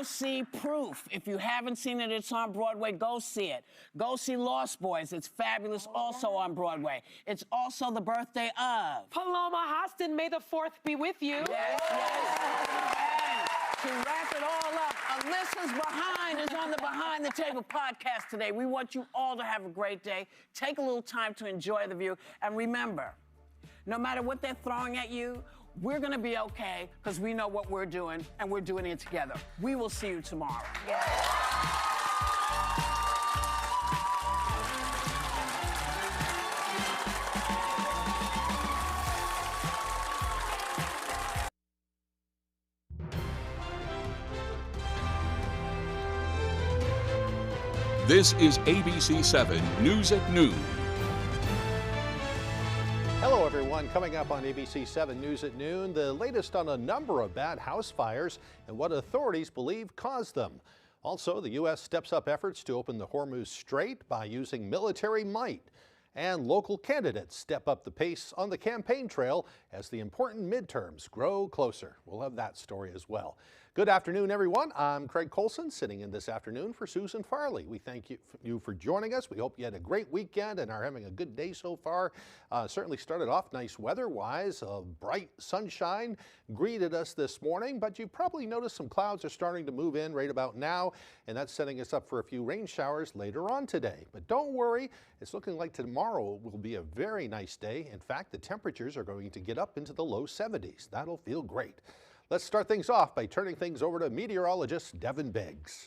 see Proof. If you haven't seen it, it's on Broadway. Go see it. Go see Lost Boys. It's fabulous, also on Broadway. It's also the birthday of Paloma Hostin. May the 4th be with you. Yes, yes. And to wrap it all up, Alyssa's Behind is on the Behind the Table podcast today. We want you all to have a great day. Take a little time to enjoy the view. And remember, no matter what they're throwing at you, we're going to be okay because we know what we're doing, and we're doing it together. We will see you tomorrow. This is ABC 7 News at Noon. Hello, everyone. Coming up on ABC 7 News at Noon, the latest on a number of bad house fires and what authorities believe caused them. Also, the U.S. steps up efforts to open the Hormuz Strait by using military might. And local candidates step up the pace on the campaign trail as the important midterms grow closer. We'll have that story as well. Good afternoon, everyone. I'm Craig Colson, sitting in this afternoon for Susan Farley. We thank you for joining us. We hope you had a great weekend and are having a good day so far. Certainly started off nice weather-wise. Bright sunshine greeted us this morning, but you probably noticed some clouds are starting to move in right about now, and that's setting us up for a few rain showers later on today. But don't worry, it's looking like tomorrow will be a very nice day. In fact, the temperatures are going to get up into the low 70s. That'll feel great. Let's start things off by turning things over to meteorologist Devin Biggs.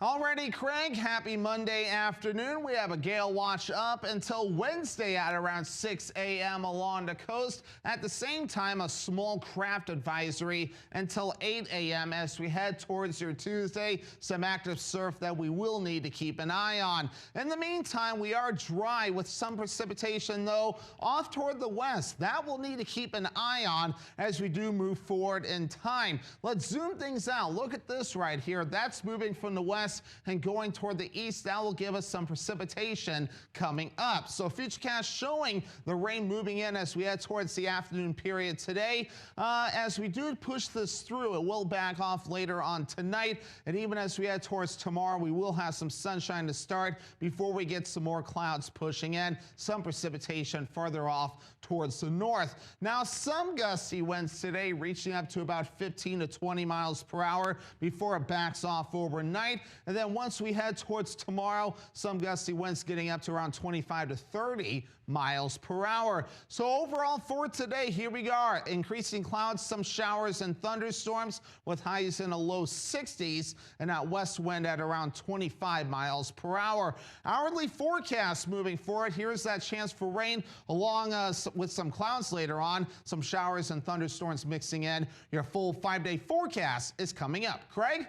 Alrighty, Craig, happy Monday afternoon. We have a gale watch up until Wednesday at around 6 a.m. along the coast. At the same time, a small craft advisory until 8 a.m. as we head towards your Tuesday. Some active surf that we will need to keep an eye on. In the meantime, we are dry with some precipitation, though, off toward the west. That we'll need to keep an eye on as we do move forward in time. Let's zoom things out. Look at this right here. That's moving from the west and going toward the east. That will give us some precipitation coming up. So Futurecast showing the rain moving in as we head towards the afternoon period today. As we do push this through, it will back off later on tonight. And even as we head towards tomorrow, we will have some sunshine to start before we get some more clouds pushing in. Some precipitation further off towards the north. Now, some gusty winds today reaching up to about 15 to 20 miles per hour before it backs off overnight. And then once we head towards tomorrow, some gusty winds getting up to around 25 to 30 miles per hour. So overall for today, here we are. Increasing clouds, some showers and thunderstorms with highs in the low 60s and that west wind at around 25 miles per hour. Hourly forecast moving forward. Here's that chance for rain along with some clouds later on. Some showers and thunderstorms mixing in. Your full 5-day forecast is coming up. Craig?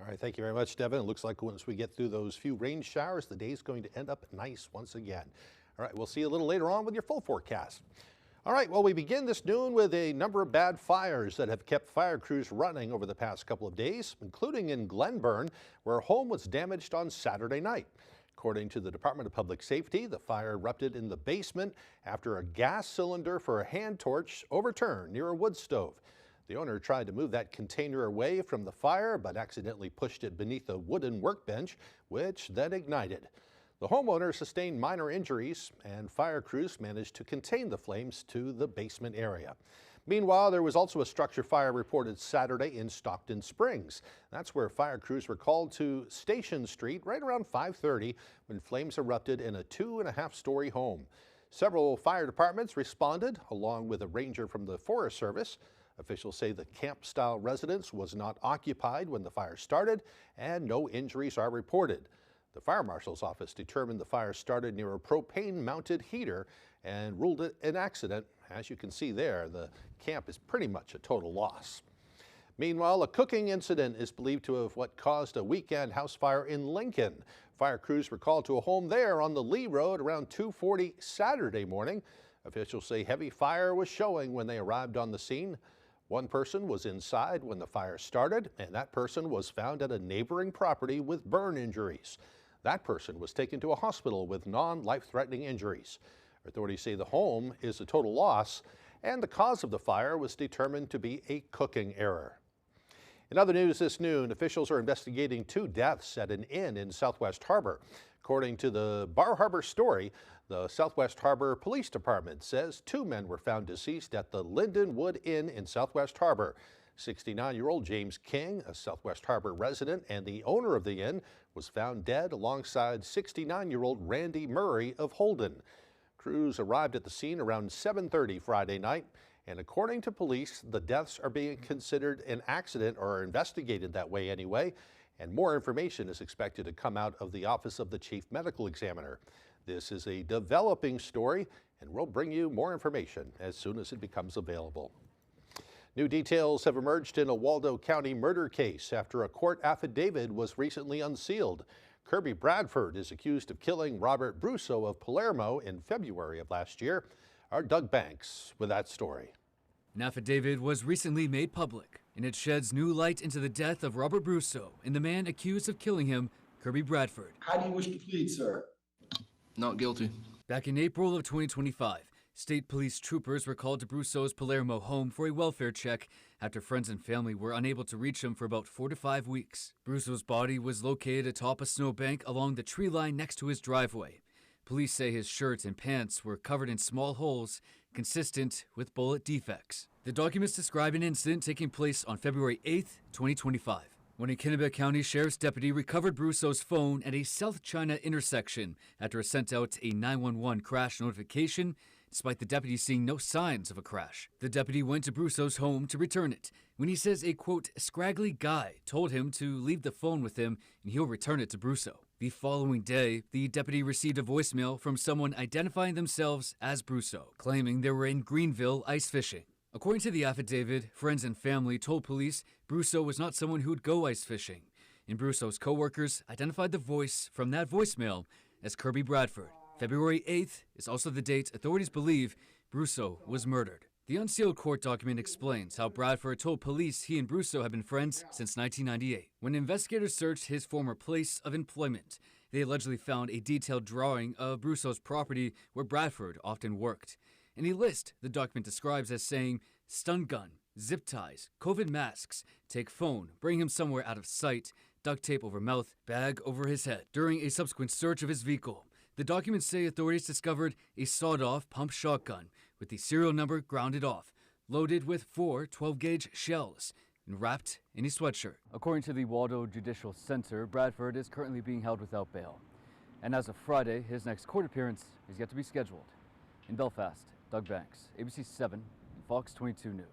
All right, thank you very much, Devin. It looks like once we get through those few rain showers, the day's going to end up nice once again. All right, we'll see you a little later on with your full forecast. All right, well, we begin this noon with a number of bad fires that have kept fire crews running over the past couple of days, including in Glenburn, where a home was damaged on Saturday night. According to the Department of Public Safety, the fire erupted in the basement after a gas cylinder for a hand torch overturned near a wood stove. The owner tried to move that container away from the fire, but accidentally pushed it beneath a wooden workbench, which then ignited. The homeowner sustained minor injuries, and fire crews managed to contain the flames to the basement area. Meanwhile, there was also a structure fire reported Saturday in Stockton Springs. That's where fire crews were called to Station Street right around 5:30 when flames erupted in a 2.5-story home. Several fire departments responded, along with a ranger from the Forest Service. Officials say the camp-style residence was not occupied when the fire started, and no injuries are reported. The fire marshal's office determined the fire started near a propane-mounted heater and ruled it an accident. As you can see there, the camp is pretty much a total loss. Meanwhile, a cooking incident is believed to have what caused a weekend house fire in Lincoln. Fire crews were called to a home there on the Lee Road around 2:40 Saturday morning. Officials say heavy fire was showing when they arrived on the scene. One person was inside when the fire started, and that person was found at a neighboring property with burn injuries. That person was taken to a hospital with non-life-threatening injuries. Authorities say the home is a total loss, and the cause of the fire was determined to be a cooking error. In other news this noon, officials are investigating 2 deaths at an inn in Southwest Harbor. According to the Bar Harbor Story, the Southwest Harbor Police Department says 2 men were found deceased at the Lindenwood Inn in Southwest Harbor. 69-year-old James King, a Southwest Harbor resident and the owner of the inn, was found dead alongside 69-year-old Randy Murray of Holden. Crews arrived at the scene around 7:30 Friday night, and according to police, the deaths are being considered an accident or are investigated that way anyway, and more information is expected to come out of the Office of the Chief Medical Examiner. This is a developing story, and we'll bring you more information as soon as it becomes available. New details have emerged in a Waldo County murder case after a court affidavit was recently unsealed. Kirby Bradford is accused of killing Robert Brusso of Palermo in February of last year. Our Doug Banks with that story. An affidavit was recently made public, and it sheds new light into the death of Robert Brusso and the man accused of killing him, Kirby Bradford. How do you wish to plead, sir? Not guilty. Back in April of 2025, state police troopers were called to Brusso's Palermo home for a welfare check after friends and family were unable to reach him for about 4 to 5 weeks. Brusso's body was located atop a snowbank along the tree line next to his driveway. Police say his shirt and pants were covered in small holes consistent with bullet defects. The documents describe an incident taking place on February 8th, 2025, when a Kennebec County Sheriff's deputy recovered Brusso's phone at a South China intersection after it sent out a 911 crash notification, despite the deputy seeing no signs of a crash. The deputy went to Brusso's home to return it when he says a, quote, scraggly guy told him to leave the phone with him and he'll return it to Brusso. The following day, the deputy received a voicemail from someone identifying themselves as Brusso, claiming they were in Greenville ice fishing. According to the affidavit, friends and family told police Brusso was not someone who would go ice fishing, and Brusso's co-workers identified the voice from that voicemail as Kirby Bradford. February 8th is also the date authorities believe Brusso was murdered. The unsealed court document explains how Bradford told police he and Brusso had been friends since 1998. When investigators searched his former place of employment, they allegedly found a detailed drawing of Brusso's property where Bradford often worked. And a list the document describes as saying stun gun, zip ties, COVID masks, take phone, bring him somewhere out of sight, duct tape over mouth, bag over his head. During a subsequent search of his vehicle, the documents say authorities discovered a sawed-off pump shotgun with the serial number grounded off, loaded with 4 12-gauge shells, and wrapped in a sweatshirt. According to the Waldo Judicial Center, Bradford is currently being held without bail. And as of Friday, his next court appearance is yet to be scheduled. In Belfast, Doug Banks, ABC 7 and Fox 22 News.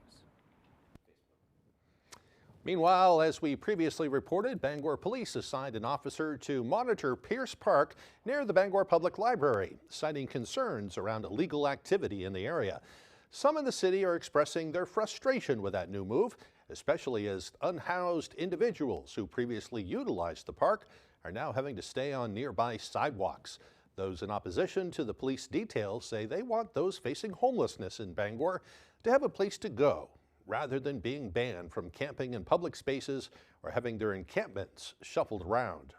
Meanwhile, as we previously reported, Bangor Police assigned an officer to monitor Pierce Park near the Bangor Public Library, citing concerns around illegal activity in the area. Some in the city are expressing their frustration with that new move, especially as unhoused individuals who previously utilized the park are now having to stay on nearby sidewalks. Those in opposition to the police details say they want those facing homelessness in Bangor to have a place to go, rather than being banned from camping in public spaces or having their encampments shuffled around.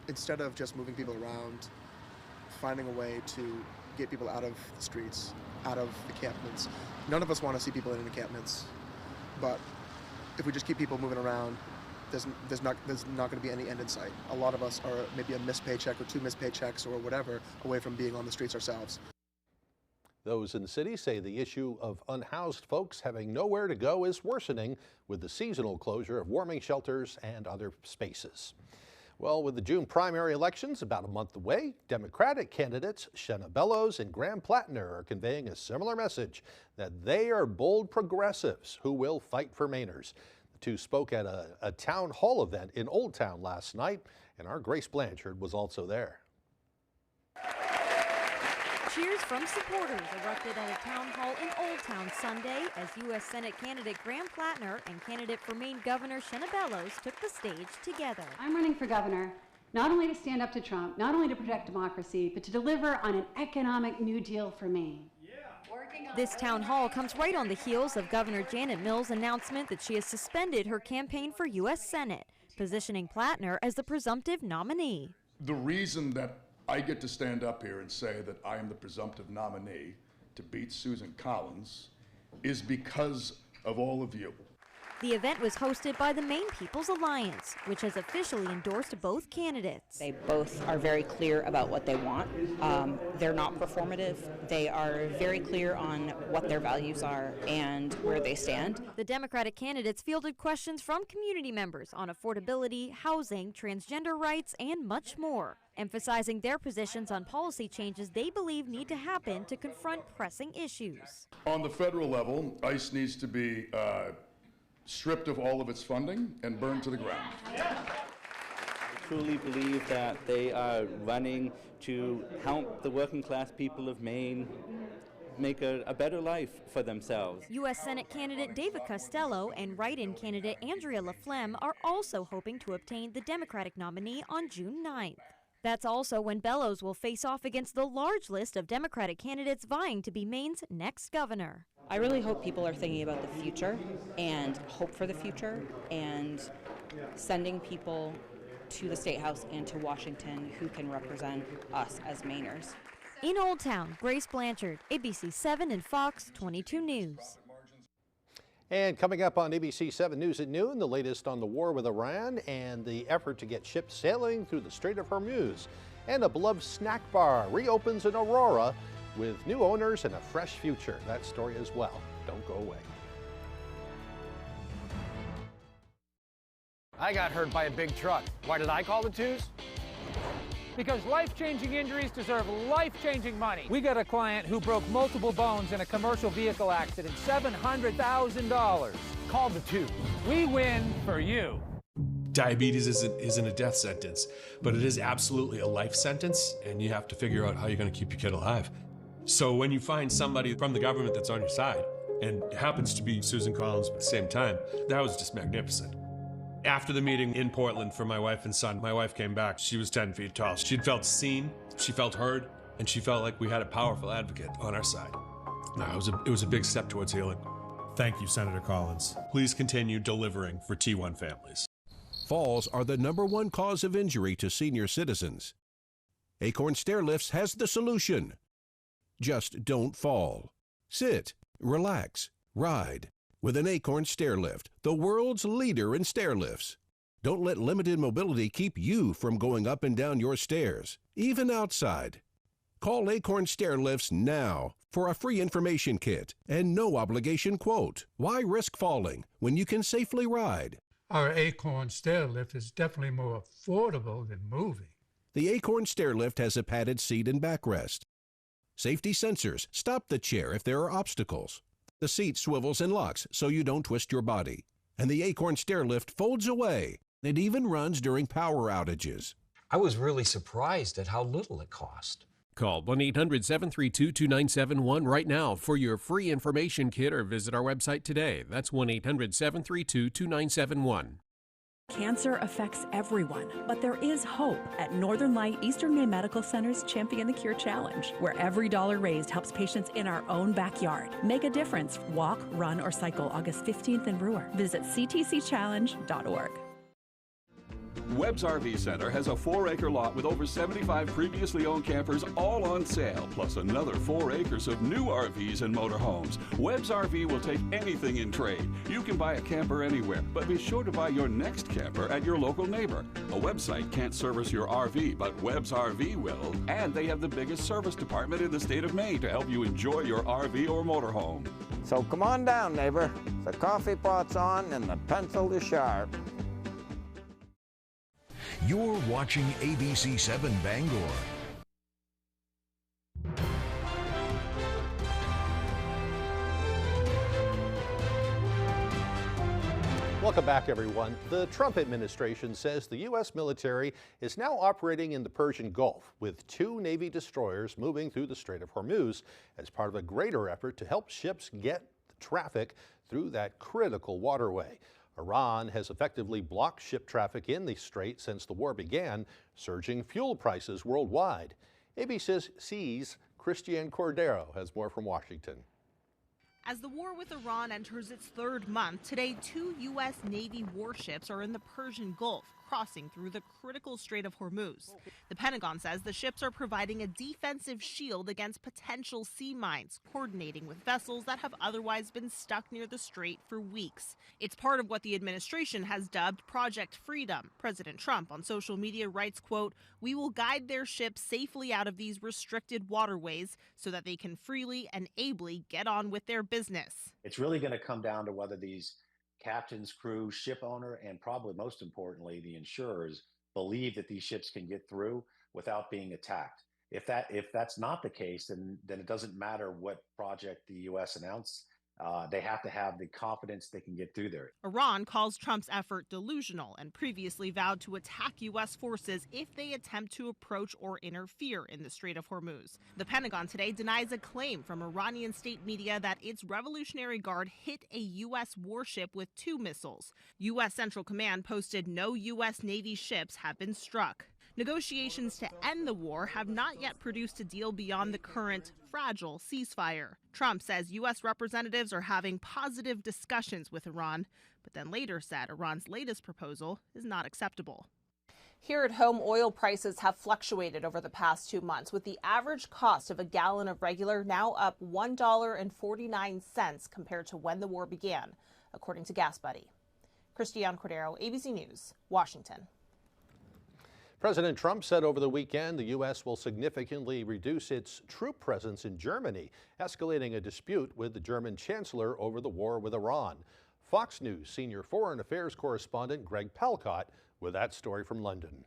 Instead of just moving people around, finding a way to get people out of the streets, out of encampments. None of us want to see people in encampments, but if we just keep people moving around, there's not going to be any end in sight. A lot of us are maybe a missed paycheck or 2 missed paychecks or whatever away from being on the streets ourselves. Those in the city say the issue of unhoused folks having nowhere to go is worsening with the seasonal closure of warming shelters and other spaces. Well, with the June primary elections about a month away, Democratic candidates Shenna Bellows and Graham Plattner are conveying a similar message that they are bold progressives who will fight for Mainers. The two spoke at a town hall event in Old Town last night, and our Grace Blanchard was also there. Cheers from supporters erupted at a town hall in Old Town Sunday as U.S. Senate candidate Graham Plattner and candidate for Maine Governor Shenna Bellows took the stage together. I'm running for governor, not only to stand up to Trump, not only to protect democracy, but to deliver on an economic New Deal for Maine. This town hall comes right on the heels of Governor Janet Mills' announcement that she has suspended her campaign for U.S. Senate, positioning Plattner as the presumptive nominee. The reason that I get to stand up here and say that I am the presumptive nominee to beat Susan Collins is because of all of you. The event was hosted by the Maine People's Alliance, which has officially endorsed both candidates. They both are very clear about what they want. They're not performative. They are very clear on what their values are and where they stand. The Democratic candidates fielded questions from community members on affordability, housing, transgender rights, and much more, emphasizing their positions on policy changes they believe need to happen to confront pressing issues. On the federal level, ICE needs to be stripped of all of its funding and burned to the ground. I truly believe that they are running to help the working class people of Maine make a better life for themselves. U.S. Senate candidate David Costello and write-in candidate Andrea LaFlemme are also hoping to obtain the Democratic nominee on June 9th. That's also when Bellows will face off against the large list of Democratic candidates vying to be Maine's next governor. I really hope people are thinking about the future and hope for the future and sending people to the State House and to Washington who can represent us as Mainers. In Old Town, Grace Blanchard, ABC 7 and Fox 22 News. And coming up on ABC 7 News at noon, the latest on the war with Iran and the effort to get ships sailing through the Strait of Hormuz. And a beloved snack bar reopens in Aurora with new owners and a fresh future. That story as well. Don't go away. I got hurt by a big truck. Why did I call the twos? Because life-changing injuries deserve life-changing money. We got a client who broke multiple bones in a commercial vehicle accident, $700,000. Call the twos. We win for you. Diabetes isn't a death sentence, but it is absolutely a life sentence, and you have to figure out how you're going to keep your kid alive. So when you find somebody from the government that's on your side, and it happens to be Susan Collins at the same time, that was just magnificent. After the meeting in Portland for my wife and son, my wife came back. She was 10 feet tall. She'd felt seen, she felt heard, and she felt like we had a powerful advocate on our side. No, it was a big step towards healing. Thank you, Senator Collins. Please continue delivering for T1 families. Falls are the #1 cause of injury to senior citizens. Acorn Stair Lifts has the solution. Just don't fall. Sit, relax, ride with an Acorn Stair Lift, the world's leader in stair lifts. Don't let limited mobility keep you from going up and down your stairs, even outside. Call Acorn Stair Lifts now for a free information kit and no obligation quote. Why risk falling when you can safely ride? Our Acorn Stair Lift is definitely more affordable than moving. The Acorn Stair Lift has a padded seat and backrest. Safety sensors stop the chair if there are obstacles. The seat swivels and locks so you don't twist your body. And the Acorn Stair Lift folds away. It even runs during power outages. I was really surprised at how little it cost. Call 1-800-732-2971 right now for your free information kit or visit our website today. That's 1-800-732-2971. Cancer affects everyone, but there is hope at Northern Light Eastern Maine Medical Center's Champion the Cure Challenge, where every dollar raised helps patients in our own backyard. Make a difference. Walk, run, or cycle August 15th in Brewer. Visit ctcchallenge.org. Webb's RV Center has a 4-acre lot with over 75 previously owned campers all on sale, plus another 4 acres of new RVs and motorhomes. Webb's RV will take anything in trade. You can buy a camper anywhere, but be sure to buy your next camper at your local neighbor. A website can't service your RV, but Webb's RV will. And they have the biggest service department in the state of Maine to help you enjoy your RV or motorhome. So come on down, neighbor. The coffee pot's on and the pencil is sharp. You're watching ABC 7 Bangor. Welcome back, everyone. The Trump administration says the U.S. military is now operating in the Persian Gulf with 2 Navy destroyers moving through the Strait of Hormuz as part of a greater effort to help ships get traffic through that critical waterway. Iran has effectively blocked ship traffic in the strait since the war began, surging fuel prices worldwide. ABC's Christiane Cordero has more from Washington. As the war with Iran enters its 3rd month, today 2 U.S. Navy warships are in the Persian Gulf, crossing through the critical Strait of Hormuz. The Pentagon says the ships are providing a defensive shield against potential sea mines, coordinating with vessels that have otherwise been stuck near the strait for weeks. It's part of what the administration has dubbed Project Freedom. President Trump on social media writes, quote, "We will guide their ships safely out of these restricted waterways so that they can freely and ably get on with their business." It's really going to come down to whether these captains, crew, ship owner, and probably most importantly, the insurers believe that these ships can get through without being attacked. If that's not the case, then it doesn't matter what project the U.S. announced. They have to have the confidence they can get through there. Iran calls Trump's effort delusional and previously vowed to attack U.S. forces if they attempt to approach or interfere in the Strait of Hormuz. The Pentagon today denies a claim from Iranian state media that its Revolutionary Guard hit a U.S. warship with 2 missiles. U.S. Central Command posted no U.S. Navy ships have been struck. Negotiations to end the war have not yet produced a deal beyond the current fragile ceasefire. Trump says U.S. representatives are having positive discussions with Iran, but then later said Iran's latest proposal is not acceptable. Here at home, oil prices have fluctuated over the past 2 months, with the average cost of a gallon of regular now up $1.49 compared to when the war began, according to Gas Buddy. Christiane Cordero, ABC News, Washington. President Trump said over the weekend the U.S. will significantly reduce its troop presence in Germany, escalating a dispute with the German chancellor over the war with Iran. Fox News senior foreign affairs correspondent Greg Palcott with that story from London.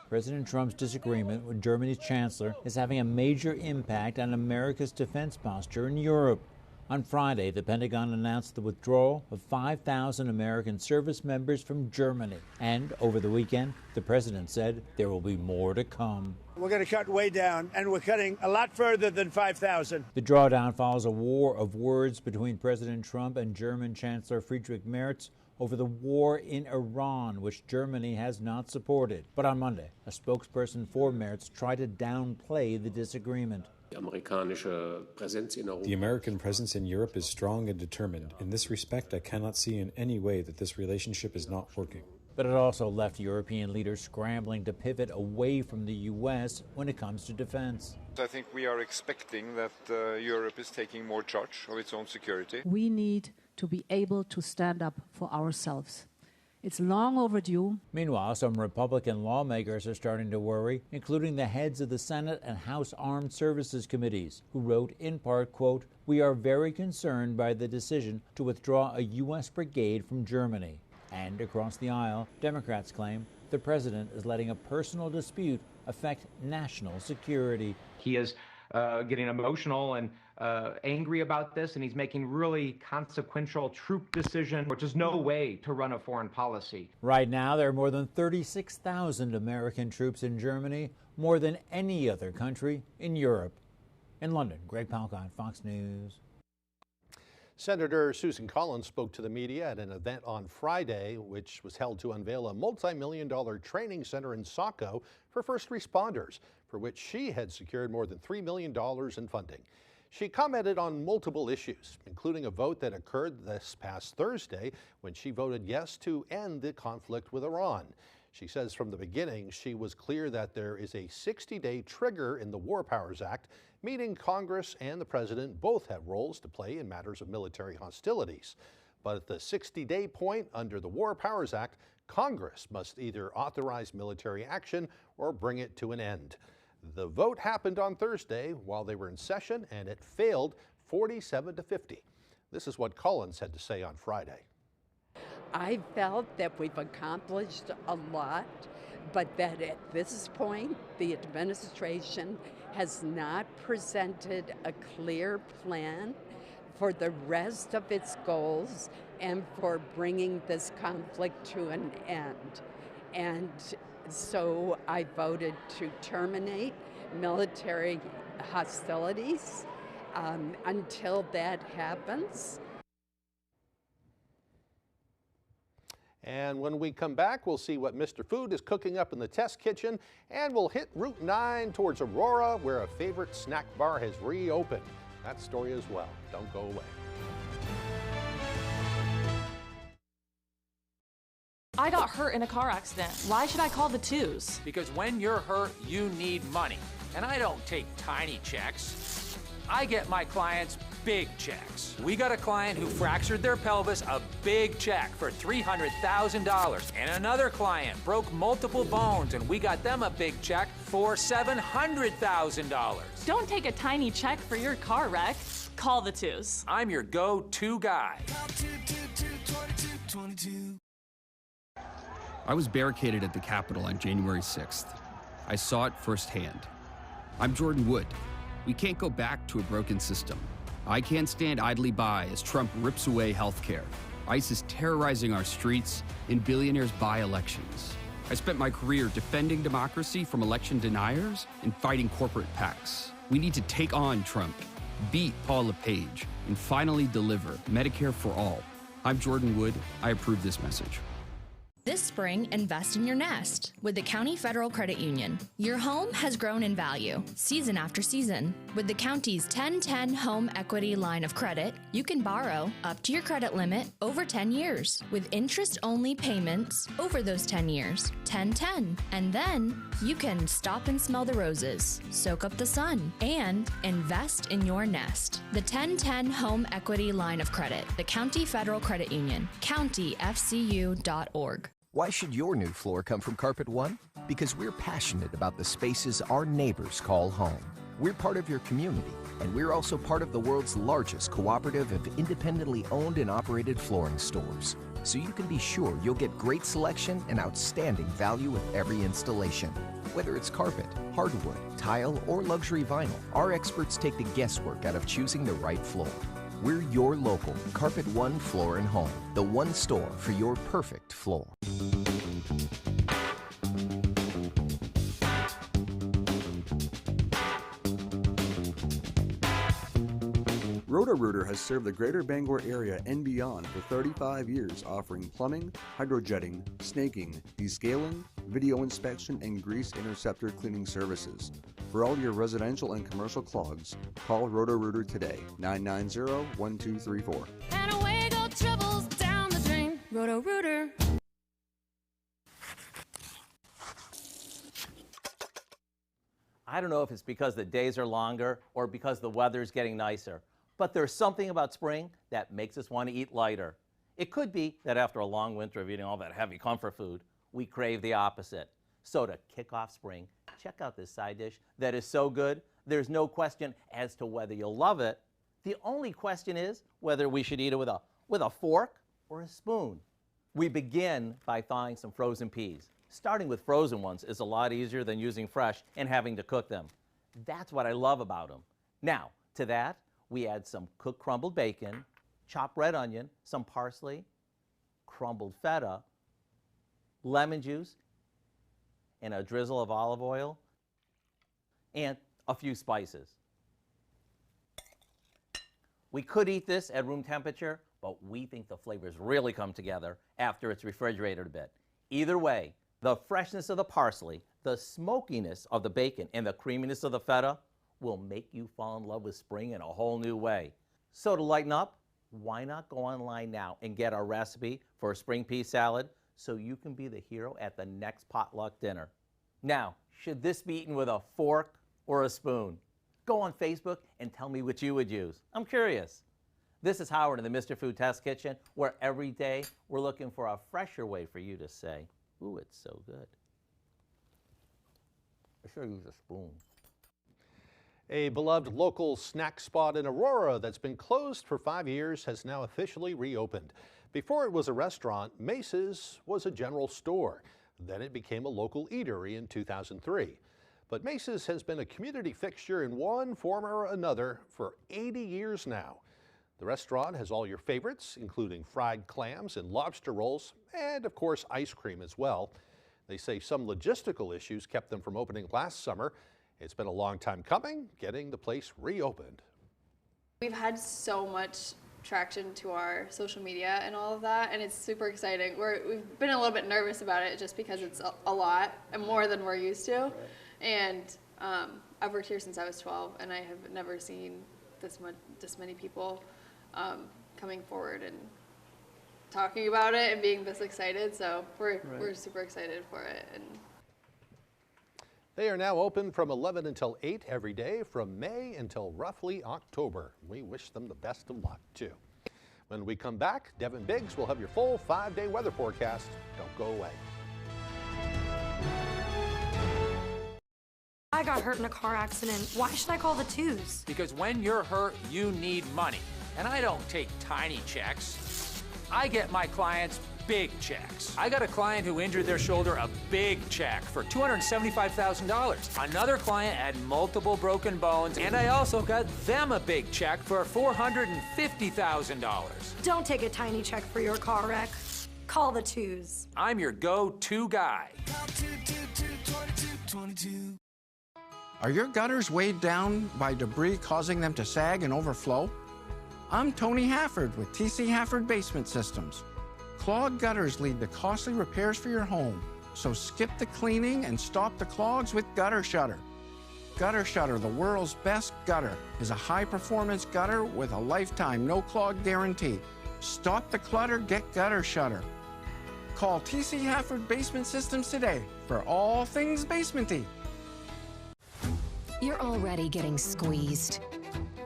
President Trump's disagreement with Germany's chancellor is having a major impact on America's defense posture in Europe. On Friday, the Pentagon announced the withdrawal of 5,000 American service members from Germany. And over the weekend, the president said there will be more to come. We're going to cut way down, and we're cutting a lot further than 5,000. The drawdown follows a war of words between President Trump and German Chancellor Friedrich Merz over the war in Iran, which Germany has not supported. But on Monday, a spokesperson for Merz tried to downplay the disagreement. The American presence in Europe is strong and determined. In this respect, I cannot see in any way that this relationship is not working. But it also left European leaders scrambling to pivot away from the U.S. when it comes to defense. I think we are expecting that Europe is taking more charge of its own security. We need to be able to stand up for ourselves. It's long overdue. Meanwhile, some Republican lawmakers are starting to worry, including the heads of the Senate and House Armed Services Committees, who wrote in part, quote, "We are very concerned by the decision to withdraw a U.S. brigade from Germany." And across the aisle, Democrats claim the president is letting a personal dispute affect national security. He is getting emotional and angry about this, and he's making really consequential troop decisions, which is no way to run a foreign policy. Right now, there are more than 36,000 American troops in Germany, more than any other country in Europe. In London, Greg Palcott, Fox News. Senator Susan Collins spoke to the media at an event on Friday, which was held to unveil a multi-million-dollar training center in Saco for first responders, for which she had secured more than $3 million in funding. She commented on multiple issues, including a vote that occurred this past Thursday when she voted yes to end the conflict with Iran. She says from the beginning she was clear that there is a 60-day trigger in the War Powers Act, meaning Congress and the President both have roles to play in matters of military hostilities. But at the 60-day point under the War Powers Act, Congress must either authorize military action or bring it to an end. The vote happened on Thursday while they were in session, and it failed 47-50. This is what Collins had to say on Friday. I felt that we've accomplished a lot, but that at this point, the administration has not presented a clear plan for the rest of its goals and for bringing this conflict to an end. And so I voted to terminate military hostilities until that happens. And when we come back, we'll see what Mr. Food is cooking up in the test kitchen, and we'll hit Route 9 towards Aurora, where a favorite snack bar has reopened. That story as well. Don't go away. I got hurt in a car accident. Why should I call the twos? Because when you're hurt, you need money. And I don't take tiny checks. I get my clients big checks. We got a client who fractured their pelvis, a big check for $300,000. And another client broke multiple bones, and we got them a big check for $700,000. Don't take a tiny check for your car wreck. Call the twos. I'm your go-to guy. I was barricaded at the Capitol on January 6th. I saw it firsthand. I'm Jordan Wood. We can't go back to a broken system. I can't stand idly by as Trump rips away health care. ICE is terrorizing our streets, and billionaires buy elections. I spent my career defending democracy from election deniers and fighting corporate PACs. We need to take on Trump, beat Paul LePage, and finally deliver Medicare for all. I'm Jordan Wood. I approve this message. This spring, invest in your nest with the County Federal Credit Union. Your home has grown in value, season after season. With the county's 1010 Home Equity Line of Credit, you can borrow up to your credit limit over 10 years, with interest-only payments over those 10 years, 10-10. And then you can stop and smell the roses, soak up the sun, and invest in your nest. The 1010 Home Equity Line of Credit, the County Federal Credit Union, countyfcu.org. Why should your new floor come from Carpet One? Because we're passionate about the spaces our neighbors call home. We're part of your community, and we're also part of the world's largest cooperative of independently owned and operated flooring stores. So you can be sure you'll get great selection and outstanding value with every installation. Whether it's carpet, hardwood, tile, or luxury vinyl, our experts take the guesswork out of choosing the right floor. We're your local Carpet One Floor and Home, the one store for your perfect floor. Roto-Rooter has served the greater Bangor area and beyond for 35 years, offering plumbing, hydrojetting, snaking, descaling, video inspection, and grease interceptor cleaning services. For all your residential and commercial clogs, call Roto-Rooter today, 990-1234. And away go troubles down the drain. Roto-Rooter. I don't know if it's because the days are longer or because the weather's getting nicer, but there's something about spring that makes us want to eat lighter. It could be that after a long winter of eating all that heavy comfort food, we crave the opposite. So to kick off spring, check out this side dish that is so good, there's no question as to whether you'll love it. The only question is whether we should eat it with a fork or a spoon. We begin by thawing some frozen peas. Starting with frozen ones is a lot easier than using fresh and having to cook them. That's what I love about them. Now, to that, we add some cooked crumbled bacon, chopped red onion, some parsley, crumbled feta, lemon juice, and a drizzle of olive oil, and a few spices. We could eat this at room temperature, but we think the flavors really come together after it's refrigerated a bit. Either way, the freshness of the parsley, the smokiness of the bacon, and the creaminess of the feta will make you fall in love with spring in a whole new way. So to lighten up, why not go online now and get our recipe for a spring pea salad so you can be the hero at the next potluck dinner. Now, should this be eaten with a fork or a spoon? Go on Facebook and tell me which you would use. I'm curious. This is Howard in the Mr. Food Test Kitchen, where every day we're looking for a fresher way for you to say, ooh, it's so good. I should use a spoon. A beloved local snack spot in Aurora that's been closed for 5 years has now officially reopened. Before it was a restaurant, Mace's was a general store. Then it became a local eatery in 2003. But Mace's has been a community fixture in one form or another for 80 years now. The restaurant has all your favorites, including fried clams and lobster rolls, and of course ice cream as well. They say some logistical issues kept them from opening last summer. It's been a long time coming, getting the place reopened. We've had so much traction to our social media and all of that, and it's super exciting. We've been a little bit nervous about it just because it's a lot and more than we're used to. And I've worked here since I was 12, and I have never seen this many people coming forward and talking about it and being this excited. So we're super excited for it. And they are now open from 11 until 8 every day from May until roughly October. We wish them the best of luck, too. When we come back, Devin Biggs will have your full 5-day weather forecast. Don't go away. I got hurt in a car accident. Why should I call the twos? Because when you're hurt, you need money. And I don't take tiny checks. I get my clients big checks. I got a client who injured their shoulder, a big check for $275,000. Another client had multiple broken bones, and I also got them a big check for $450,000. Don't take a tiny check for your car wreck. Call the twos. I'm your go-to guy. Are your gutters weighed down by debris causing them to sag and overflow? I'm Tony Hafford with TC Hafford Basement Systems. Clogged gutters lead to costly repairs for your home, so skip the cleaning and stop the clogs with Gutter Shutter. Gutter Shutter, the world's best gutter, is a high-performance gutter with a lifetime no-clog guarantee. Stop the clutter, get Gutter Shutter. Call TC Hafford Basement Systems today for all things basementy. You're already getting squeezed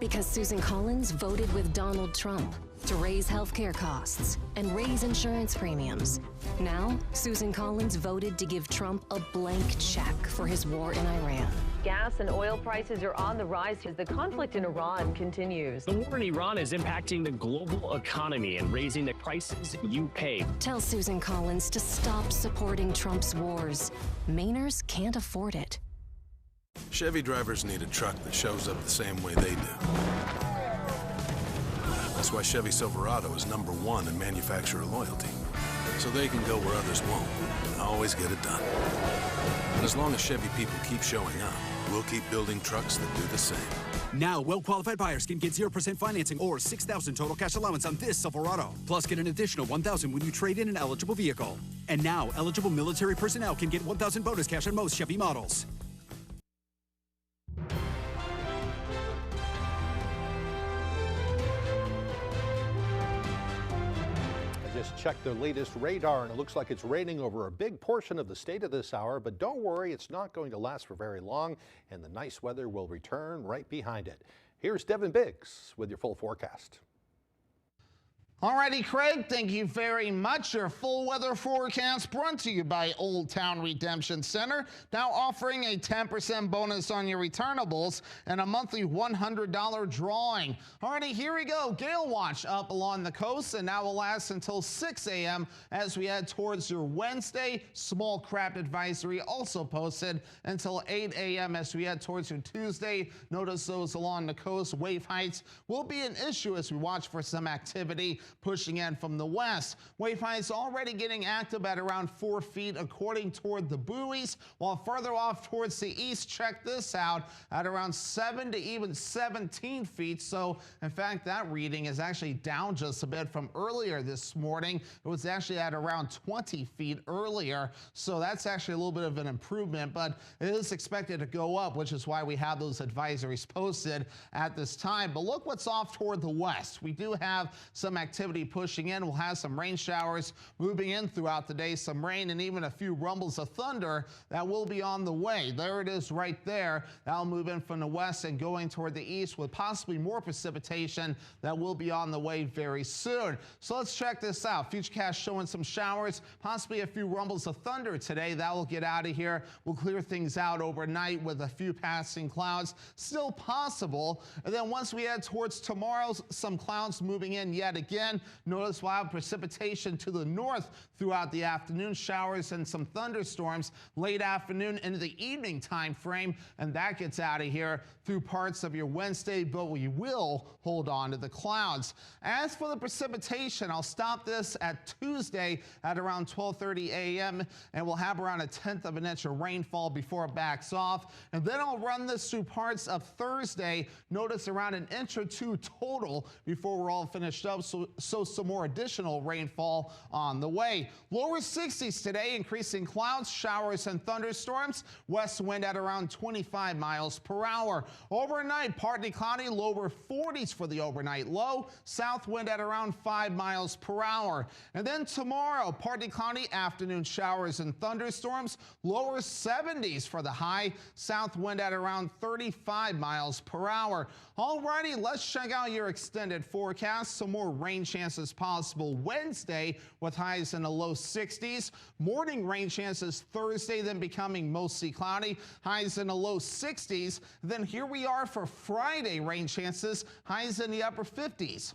because Susan Collins voted with Donald Trump to raise healthcare costs and raise insurance premiums. Now, Susan Collins voted to give Trump a blank check for his war in Iran. Gas and oil prices are on the rise as the conflict in Iran continues. The war in Iran is impacting the global economy and raising the prices you pay. Tell Susan Collins to stop supporting Trump's wars. Mainers can't afford it. Chevy drivers need a truck that shows up the same way they do. That's why Chevy Silverado is #1 in manufacturer loyalty. So they can go where others won't and always get it done. And as long as Chevy people keep showing up, we'll keep building trucks that do the same. Now, well-qualified buyers can get 0% financing or $6,000 total cash allowance on this Silverado. Plus, get an additional $1,000 when you trade in an eligible vehicle. And now, eligible military personnel can get $1,000 bonus cash on most Chevy models. Just checked the latest radar, and it looks like it's raining over a big portion of the state at this hour, but don't worry, it's not going to last for very long, and the nice weather will return right behind it. Here's Devin Biggs with your full forecast. Alrighty, Craig, thank you very much. Your full weather forecast brought to you by Old Town Redemption Center, now offering a 10% bonus on your returnables and a monthly $100 drawing. Alrighty, here we go. Gale watch up along the coast, and that will last until 6 a.m. as we head towards your Wednesday. Small craft advisory also posted until 8 a.m. as we head towards your Tuesday. Notice those along the coast. Wave heights will be an issue as we watch for some activity pushing in from the west. Wave heights already getting active at around 4 feet according toward the buoys, while further off towards the east, check this out, at around 7 to even 17 feet. So in fact, that reading is actually down just a bit from earlier this morning. It was actually at around 20 feet earlier. So that's actually a little bit of an improvement, but it is expected to go up, which is why we have those advisories posted at this time. But look what's off toward the west. We do have some activity pushing in. We'll have some rain showers moving in throughout the day, some rain and even a few rumbles of thunder that will be on the way. There it is right there. That'll move in from the west and going toward the east with possibly more precipitation that will be on the way very soon. So let's check this out. Futurecast showing some showers, possibly a few rumbles of thunder today. That will get out of here. We'll clear things out overnight with a few passing clouds still possible. And then once we head towards tomorrow, some clouds moving in yet again. Notice we'll have precipitation to the north throughout the afternoon, showers and some thunderstorms late afternoon into the evening time frame, and that gets out of here through parts of your Wednesday, but we will hold on to the clouds. As for the precipitation, I'll stop this at Tuesday at around 12:30 a.m. and we'll have around 1/10 of an inch of rainfall before it backs off, and then I'll run this through parts of Thursday. Notice around 1 inch or 2 total before we're all finished up. So so some more additional rainfall on the way. Lower 60s today, increasing clouds, showers, and thunderstorms. West wind at around 25 miles per hour. Overnight, partly cloudy, lower 40s for the overnight low. South wind at around 5 miles per hour. And then tomorrow, partly cloudy, afternoon showers and thunderstorms. Lower 70s for the high. South wind at around 35 miles per hour. Alrighty, let's check out your extended forecast. Some more rain chances possible Wednesday with highs in the low 60s. Morning rain chances Thursday, then becoming mostly cloudy. Highs in the low 60s. Then here we are for Friday, rain chances. Highs in the upper 50s.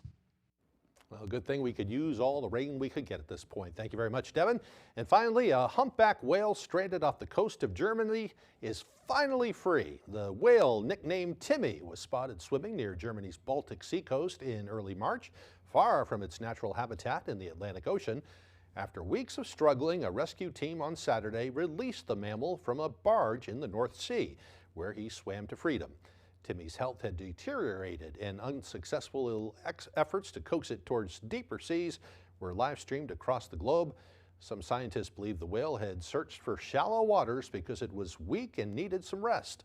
Well, good thing we could use all the rain we could get at this point. Thank you very much, Devin. And finally, a humpback whale stranded off the coast of Germany is finally free. The whale, nicknamed Timmy, was spotted swimming near Germany's Baltic Sea coast in early March, far from its natural habitat in the Atlantic Ocean. After weeks of struggling, a rescue team on Saturday released the mammal from a barge in the North Sea, where he swam to freedom. Timmy's health had deteriorated, and unsuccessful efforts to coax it towards deeper seas were live streamed across the globe. Some scientists believe the whale had searched for shallow waters because it was weak and needed some rest.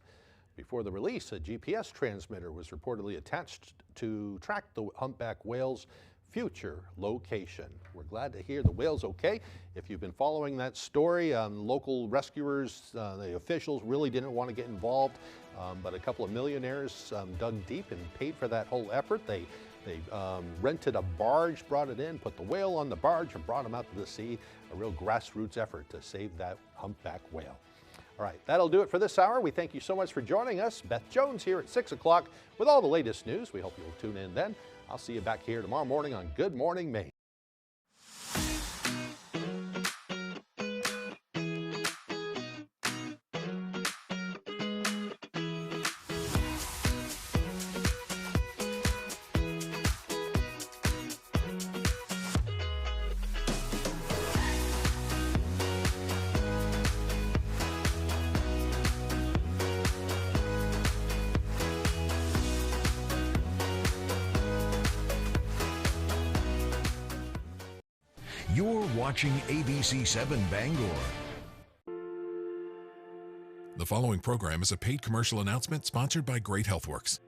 Before the release, a GPS transmitter was reportedly attached to track the humpback whale's future location. We're glad to hear the whale's okay. If you've been following that story, local rescuers, the officials really didn't want to get involved, but a couple of millionaires dug deep and paid for that whole effort. They rented a barge, brought it in, put the whale on the barge, and brought him out to the sea. A real grassroots effort to save that humpback whale. All right, that'll do it for this hour. We thank you so much for joining us. Beth Jones here at 6 o'clock with all the latest news. We hope you'll tune in then. I'll see you back here tomorrow morning on Good Morning Maine. You're watching ABC 7 Bangor. The following program is a paid commercial announcement sponsored by Great Healthworks.